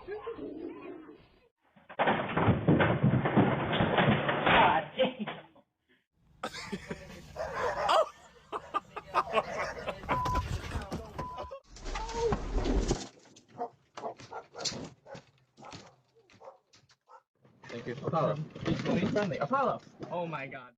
God damn. Thank you. Apollo. He's friendly. Apollo. Oh my God.